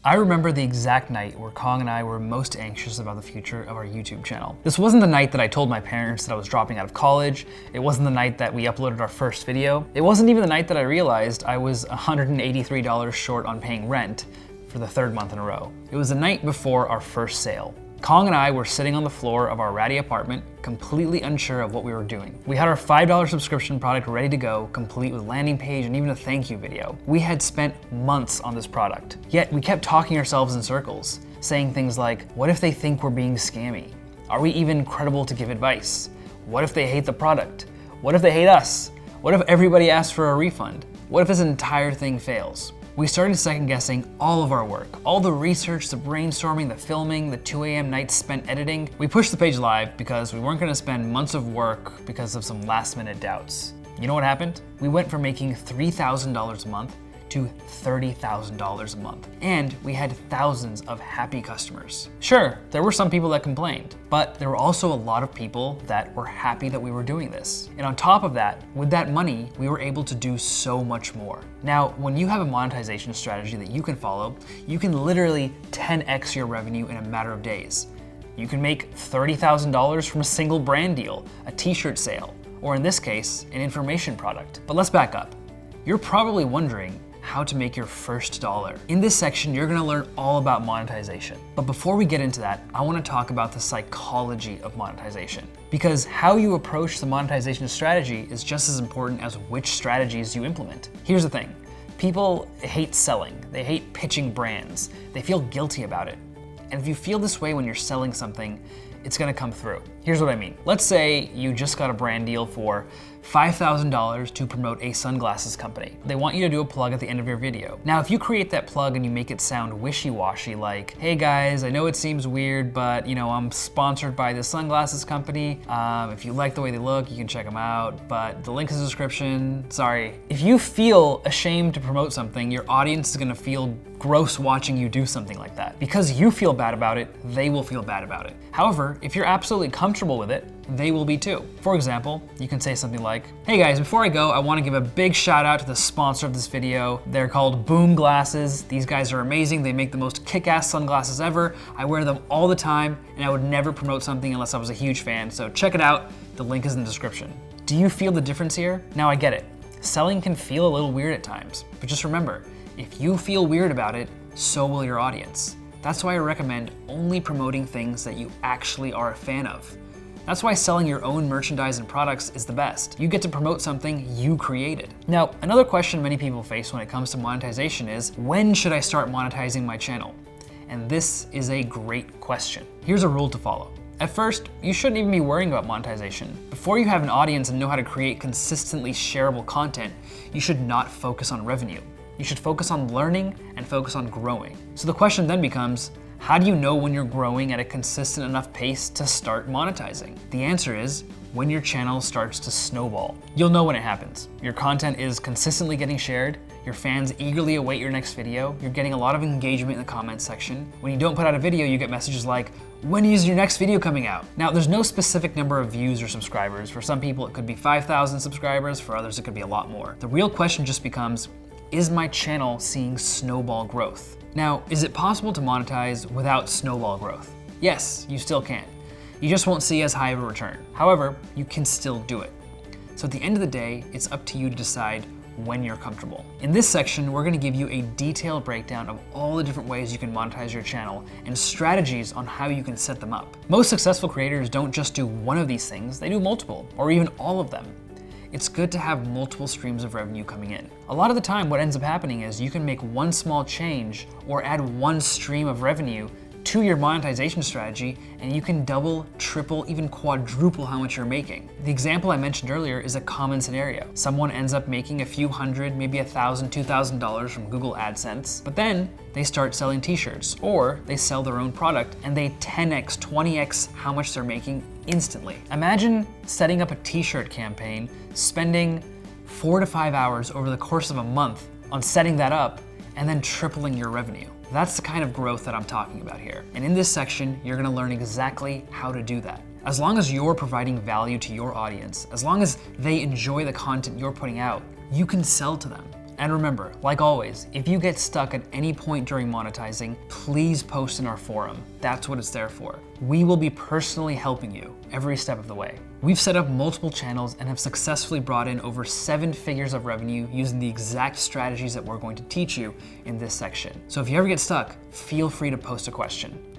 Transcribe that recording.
I remember the exact night where Kong and I were most anxious about the future of our YouTube channel. This wasn't the night that I told my parents that I was dropping out of college. It wasn't the night that we uploaded our first video. It wasn't even the night that I realized I was $183 short on paying rent for the third month in a row. It was the night before our first sale. Kong and I were sitting on the floor of our ratty apartment, completely unsure of what we were doing. We had our $5 subscription product ready to go, complete with landing page and even a thank you video. We had spent months on this product, yet we kept talking ourselves in circles, saying things like, what if they think we're being scammy? Are we even credible to give advice? What if they hate the product? What if they hate us? What if everybody asks for a refund? What if this entire thing fails? We started second guessing all of our work, all the research, the brainstorming, the filming, the 2 a.m. nights spent editing. We pushed the page live because we weren't gonna spend months of work because of some last minute doubts. You know what happened? We went from making $3,000 a month to $30,000 a month. And we had thousands of happy customers. Sure, there were some people that complained, but there were also a lot of people that were happy that we were doing this. And on top of that, with that money, we were able to do so much more. Now, when you have a monetization strategy that you can follow, you can literally 10x your revenue in a matter of days. You can make $30,000 from a single brand deal, a t-shirt sale, or in this case, an information product. But let's back up. You're probably wondering how to make your first dollar. In this section, you're gonna learn all about monetization. But before we get into that, I wanna talk about the psychology of monetization. Because how you approach the monetization strategy is just as important as which strategies you implement. Here's the thing, people hate selling, they hate pitching brands, they feel guilty about it. And if you feel this way when you're selling something, it's gonna come through. Here's what I mean. Let's say you just got a brand deal for $5,000 to promote a sunglasses company. They want you to do a plug at the end of your video. Now, if you create that plug and you make it sound wishy-washy, like, hey guys, I know it seems weird, but I'm sponsored by this sunglasses company. If you like the way they look, you can check them out, but the link is in the description. Sorry. If you feel ashamed to promote something, your audience is gonna feel gross watching you do something like that. Because you feel bad about it, they will feel bad about it. However, if you're absolutely comfortable with it, they will be too. For example, you can say something like, hey guys, before I go, I wanna give a big shout out to the sponsor of this video. They're called Boom Glasses. These guys are amazing. They make the most kick-ass sunglasses ever. I wear them all the time, and I would never promote something unless I was a huge fan, so check it out. The link is in the description. Do you feel the difference here? Now I get it. Selling can feel a little weird at times, but just remember, if you feel weird about it, so will your audience. That's why I recommend only promoting things that you actually are a fan of. That's why selling your own merchandise and products is the best. You get to promote something you created. Now, another question many people face when it comes to monetization is, when should I start monetizing my channel? And this is a great question. Here's a rule to follow. At first, you shouldn't even be worrying about monetization. Before you have an audience and know how to create consistently shareable content, you should not focus on revenue. You should focus on learning and focus on growing. So the question then becomes, how do you know when you're growing at a consistent enough pace to start monetizing? The answer is when your channel starts to snowball. You'll know when it happens. Your content is consistently getting shared, your fans eagerly await your next video, you're getting a lot of engagement in the comments section. When you don't put out a video, you get messages like, when is your next video coming out? Now, there's no specific number of views or subscribers. For some people, it could be 5,000 subscribers. For others, it could be a lot more. The real question just becomes, is my channel seeing snowball growth? Now, is it possible to monetize without snowball growth? Yes, you still can. You just won't see as high of a return. However, you can still do it. So at the end of the day, it's up to you to decide when you're comfortable. In this section, we're gonna give you a detailed breakdown of all the different ways you can monetize your channel and strategies on how you can set them up. Most successful creators don't just do one of these things, they do multiple, or even all of them. It's good to have multiple streams of revenue coming in. A lot of the time, what ends up happening is you can make one small change or add one stream of revenue to your monetization strategy, and you can double, triple, even quadruple how much you're making. The example I mentioned earlier is a common scenario. Someone ends up making a few hundred, maybe $1,000, $2,000 from Google AdSense, but then they start selling t-shirts, or they sell their own product and they 10x, 20x how much they're making instantly. Imagine setting up a t-shirt campaign, spending 4 to 5 hours over the course of a month on setting that up, and then tripling your revenue. That's the kind of growth that I'm talking about here. And in this section, you're gonna learn exactly how to do that. As long as you're providing value to your audience, as long as they enjoy the content you're putting out, you can sell to them. And remember, like always, if you get stuck at any point during monetizing, please post in our forum. That's what it's there for. We will be personally helping you every step of the way. We've set up multiple channels and have successfully brought in over 7 figures of revenue using the exact strategies that we're going to teach you in this section. So if you ever get stuck, feel free to post a question.